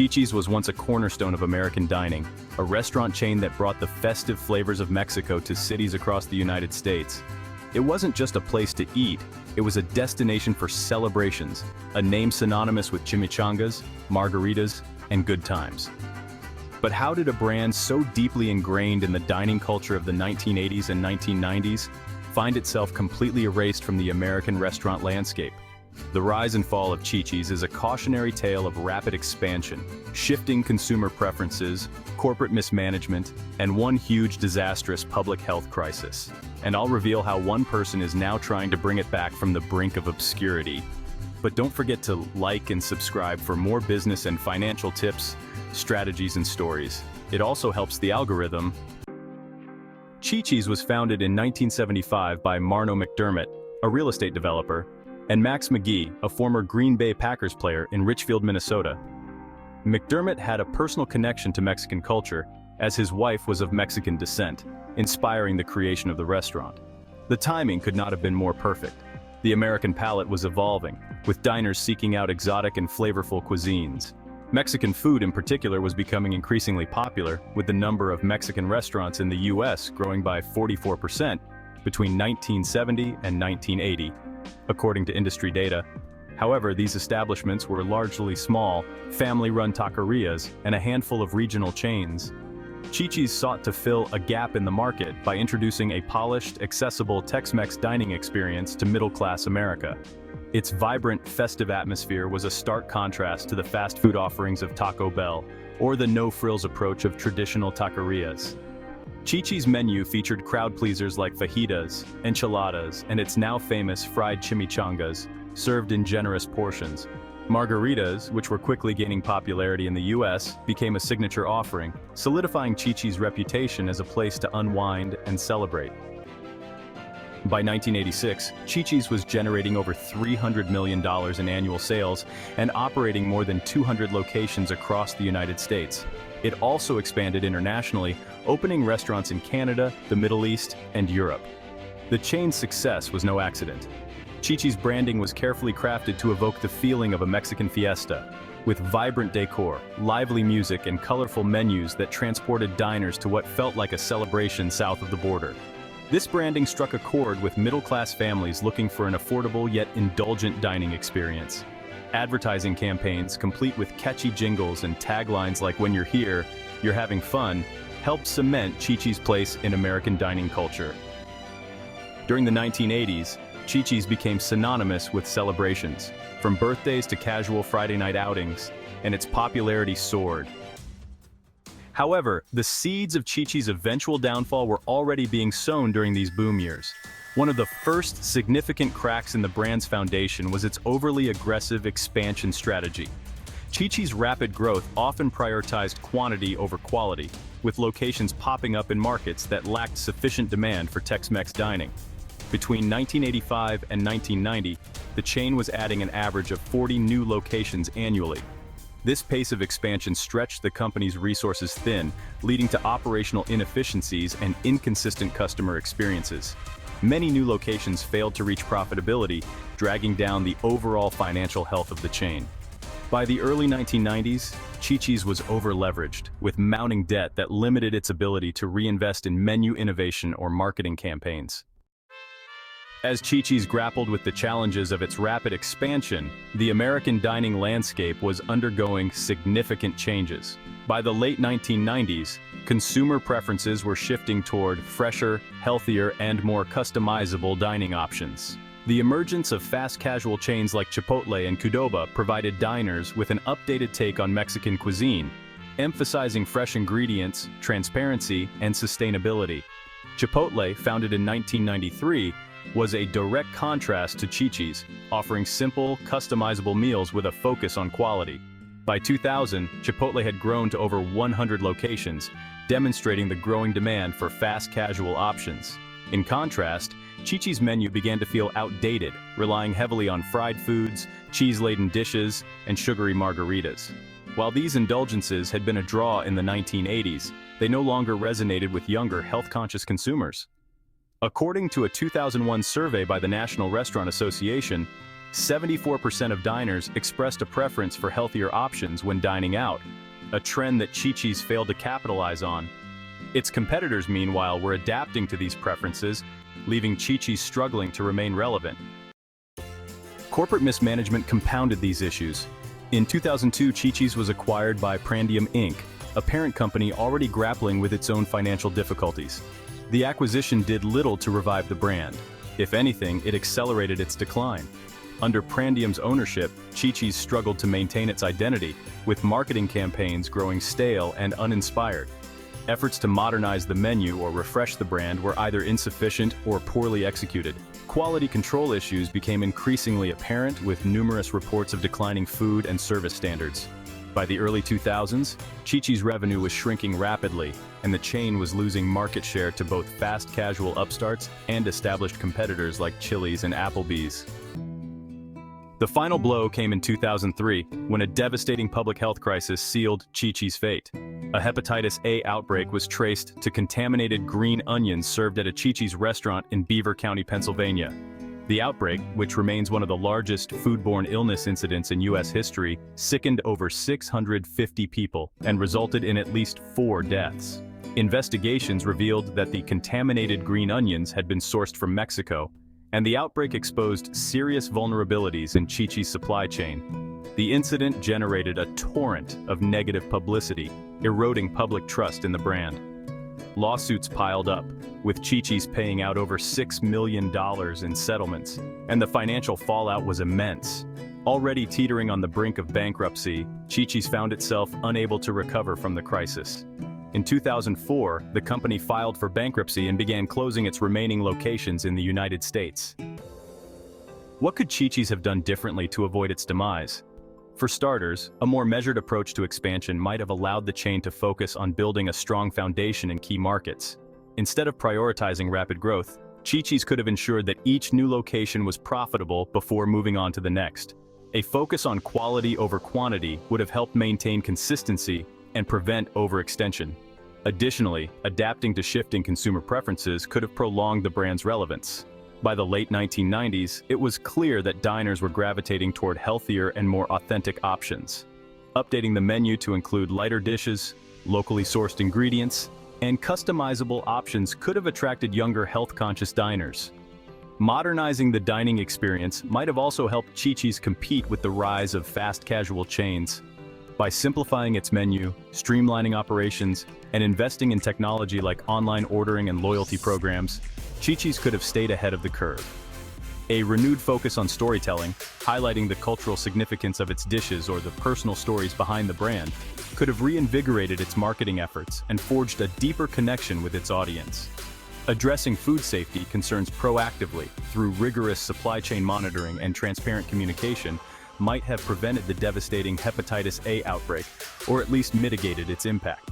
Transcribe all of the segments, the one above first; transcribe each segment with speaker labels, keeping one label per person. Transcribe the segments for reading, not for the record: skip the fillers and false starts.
Speaker 1: Chi-Chi's was once a cornerstone of American dining, a restaurant chain that brought the festive flavors of Mexico to cities across the United States. It wasn't just a place to eat, it was a destination for celebrations, a name synonymous with chimichangas, margaritas, and good times. But how did a brand so deeply ingrained in the dining culture of the 1980s and 1990s find itself completely erased from the American restaurant landscape? The rise and fall of Chi-Chi's is a cautionary tale of rapid expansion, shifting consumer preferences, corporate mismanagement, and one huge disastrous public health crisis. And I'll reveal how one person is now trying to bring it back from the brink of obscurity. But don't forget to like and subscribe for more business and financial tips, strategies, and stories. It also helps the algorithm. Chi-Chi's was founded in 1975 by Marno McDermott, a real estate developer, and Max McGee, a former Green Bay Packers player in Richfield, Minnesota. McDermott had a personal connection to Mexican culture, as his wife was of Mexican descent, inspiring the creation of the restaurant. The timing could not have been more perfect. The American palate was evolving, with diners seeking out exotic and flavorful cuisines. Mexican food in particular was becoming increasingly popular, with the number of Mexican restaurants in the U.S. growing by 44% between 1970 and 1980. According to industry data. However, these establishments were largely small, family-run taquerias and a handful of regional chains. Chi-Chi's sought to fill a gap in the market by introducing a polished, accessible Tex-Mex dining experience to middle-class America. Its vibrant, festive atmosphere was a stark contrast to the fast food offerings of Taco Bell or the no-frills approach of traditional taquerias. Chi-Chi's menu featured crowd-pleasers like fajitas, enchiladas, and its now famous fried chimichangas, served in generous portions. Margaritas, which were quickly gaining popularity in the U.S., became a signature offering, solidifying Chi-Chi's reputation as a place to unwind and celebrate. By 1986, Chi-Chi's was generating over $300 million in annual sales and operating more than 200 locations across the United States. It also expanded internationally, opening restaurants in Canada, the Middle East, and Europe. The chain's success was no accident. Chi-Chi's branding was carefully crafted to evoke the feeling of a Mexican fiesta, with vibrant decor, lively music, and colorful menus that transported diners to what felt like a celebration south of the border. This branding struck a chord with middle-class families looking for an affordable yet indulgent dining experience. Advertising campaigns, complete with catchy jingles and taglines like "When you're here, you're having fun," helped cement Chi-Chi's place in American dining culture. During the 1980s, Chi-Chi's became synonymous with celebrations, from birthdays to casual Friday night outings, and its popularity soared. However, the seeds of Chi-Chi's eventual downfall were already being sown during these boom years. One of the first significant cracks in the brand's foundation was its overly aggressive expansion strategy. Chi-Chi's rapid growth often prioritized quantity over quality, with locations popping up in markets that lacked sufficient demand for Tex-Mex dining. Between 1985 and 1990, the chain was adding an average of 40 new locations annually. This pace of expansion stretched the company's resources thin, leading to operational inefficiencies and inconsistent customer experiences. Many new locations failed to reach profitability, dragging down the overall financial health of the chain. By the early 1990s, Chi-Chi's was over-leveraged, with mounting debt that limited its ability to reinvest in menu innovation or marketing campaigns. As Chi-Chi's grappled with the challenges of its rapid expansion, the American dining landscape was undergoing significant changes. By the late 1990s, consumer preferences were shifting toward fresher, healthier, and more customizable dining options. The emergence of fast casual chains like Chipotle and Qdoba provided diners with an updated take on Mexican cuisine, emphasizing fresh ingredients, transparency, and sustainability. Chipotle, founded in 1993, was a direct contrast to Chi-Chi's, offering simple, customizable meals with a focus on quality. By 2000, Chipotle had grown to over 100 locations, demonstrating the growing demand for fast casual options. In contrast, Chi-Chi's menu began to feel outdated, relying heavily on fried foods, cheese-laden dishes, and sugary margaritas. While these indulgences had been a draw in the 1980s, they no longer resonated with younger, health-conscious consumers. According to a 2001 survey by the National Restaurant Association, 74% of diners expressed a preference for healthier options when dining out, a trend that Chi-Chi's failed to capitalize on. Its competitors, meanwhile, were adapting to these preferences, leaving Chi-Chi's struggling to remain relevant. Corporate mismanagement compounded these issues. In 2002, Chi-Chi's was acquired by Prandium Inc., a parent company already grappling with its own financial difficulties. The acquisition did little to revive the brand. If anything, it accelerated its decline. Under Prandium's ownership, Chi-Chi's struggled to maintain its identity, with marketing campaigns growing stale and uninspired. Efforts to modernize the menu or refresh the brand were either insufficient or poorly executed. Quality control issues became increasingly apparent, with numerous reports of declining food and service standards. By the early 2000s, Chi-Chi's revenue was shrinking rapidly, and the chain was losing market share to both fast casual upstarts and established competitors like Chili's and Applebee's. The final blow came in 2003, when a devastating public health crisis sealed Chi-Chi's fate. A hepatitis A outbreak was traced to contaminated green onions served at a Chi-Chi's restaurant in Beaver County, Pennsylvania. The outbreak, which remains one of the largest foodborne illness incidents in U.S. history, sickened over 650 people and resulted in at least 4 deaths. Investigations revealed that the contaminated green onions had been sourced from Mexico, and the outbreak exposed serious vulnerabilities in Chi-Chi's supply chain. The incident generated a torrent of negative publicity, eroding public trust in the brand. Lawsuits piled up, with Chi-Chi's paying out over $6 million in settlements, and the financial fallout was immense. Already teetering on the brink of bankruptcy, Chi-Chi's found itself unable to recover from the crisis. In 2004, the company filed for bankruptcy and began closing its remaining locations in the United States. What could Chi-Chi's have done differently to avoid its demise? For starters, a more measured approach to expansion might have allowed the chain to focus on building a strong foundation in key markets. Instead of prioritizing rapid growth, Chi-Chi's could have ensured that each new location was profitable before moving on to the next. A focus on quality over quantity would have helped maintain consistency and prevent overextension. Additionally, adapting to shifting consumer preferences could have prolonged the brand's relevance. By the late 1990s, it was clear that diners were gravitating toward healthier and more authentic options. Updating the menu to include lighter dishes, locally sourced ingredients, and customizable options could have attracted younger health-conscious diners. Modernizing the dining experience might have also helped Chi-Chi's compete with the rise of fast casual chains. By simplifying its menu, streamlining operations, and investing in technology like online ordering and loyalty programs, Chi-Chi's could have stayed ahead of the curve. A renewed focus on storytelling, highlighting the cultural significance of its dishes or the personal stories behind the brand, could have reinvigorated its marketing efforts and forged a deeper connection with its audience. Addressing food safety concerns proactively through rigorous supply chain monitoring and transparent communication might have prevented the devastating hepatitis A outbreak, or at least mitigated its impact.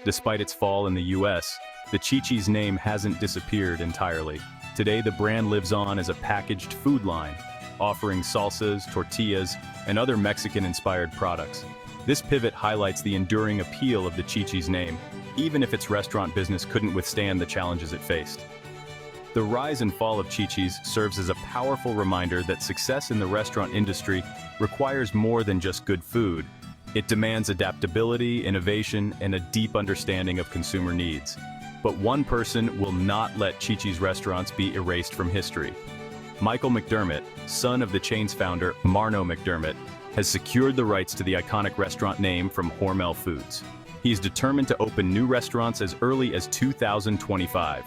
Speaker 1: Despite its fall in the US, the Chi-Chi's name hasn't disappeared entirely. Today, the brand lives on as a packaged food line, offering salsas, tortillas, and other Mexican-inspired products. This pivot highlights the enduring appeal of the Chi-Chi's name, even if its restaurant business couldn't withstand the challenges it faced. The rise and fall of Chi-Chi's serves as a powerful reminder that success in the restaurant industry requires more than just good food. It demands adaptability, innovation, and a deep understanding of consumer needs. But one person will not let Chi-Chi's restaurants be erased from history. Michael McDermott, son of the chain's founder, Marno McDermott, has secured the rights to the iconic restaurant name from Hormel Foods. He is determined to open new restaurants as early as 2025.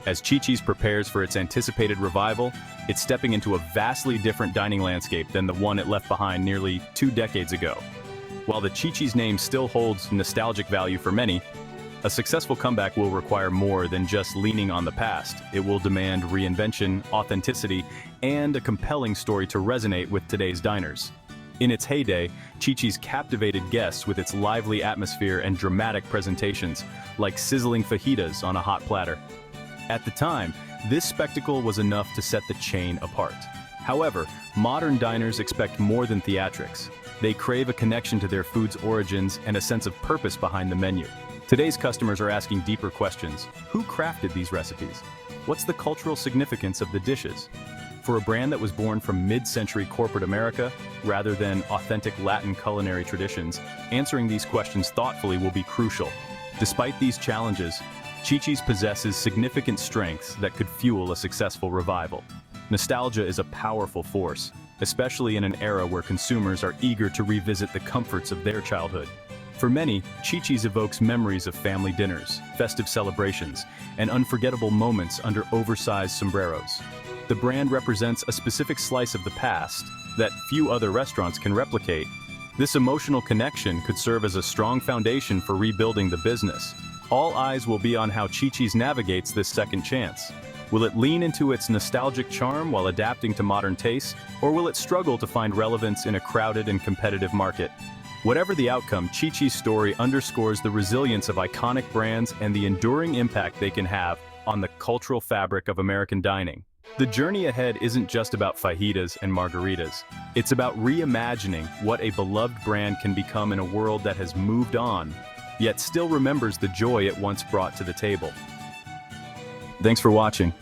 Speaker 1: As Chi-Chi's prepares for its anticipated revival, it's stepping into a vastly different dining landscape than the one it left behind nearly 2 decades ago. While the Chi-Chi's name still holds nostalgic value for many, a successful comeback will require more than just leaning on the past. It will demand reinvention, authenticity, and a compelling story to resonate with today's diners. In its heyday, Chi-Chi's captivated guests with its lively atmosphere and dramatic presentations, like sizzling fajitas on a hot platter. At the time, this spectacle was enough to set the chain apart. However, modern diners expect more than theatrics. They crave a connection to their food's origins and a sense of purpose behind the menu. Today's customers are asking deeper questions. Who crafted these recipes? What's the cultural significance of the dishes? For a brand that was born from mid-century corporate America, rather than authentic Latin culinary traditions, answering these questions thoughtfully will be crucial. Despite these challenges, Chi-Chi's possesses significant strengths that could fuel a successful revival. Nostalgia is a powerful force, especially in an era where consumers are eager to revisit the comforts of their childhood. For many, Chi-Chi's evokes memories of family dinners, festive celebrations, and unforgettable moments under oversized sombreros. The brand represents a specific slice of the past that few other restaurants can replicate. This emotional connection could serve as a strong foundation for rebuilding the business. All eyes will be on how Chi-Chi's navigates this second chance. Will it lean into its nostalgic charm while adapting to modern tastes, or will it struggle to find relevance in a crowded and competitive market? Whatever the outcome, Chi-Chi's story underscores the resilience of iconic brands and the enduring impact they can have on the cultural fabric of American dining. The journey ahead isn't just about fajitas and margaritas. It's about reimagining what a beloved brand can become in a world that has moved on, yet still remembers the joy it once brought to the table. Thanks for watching.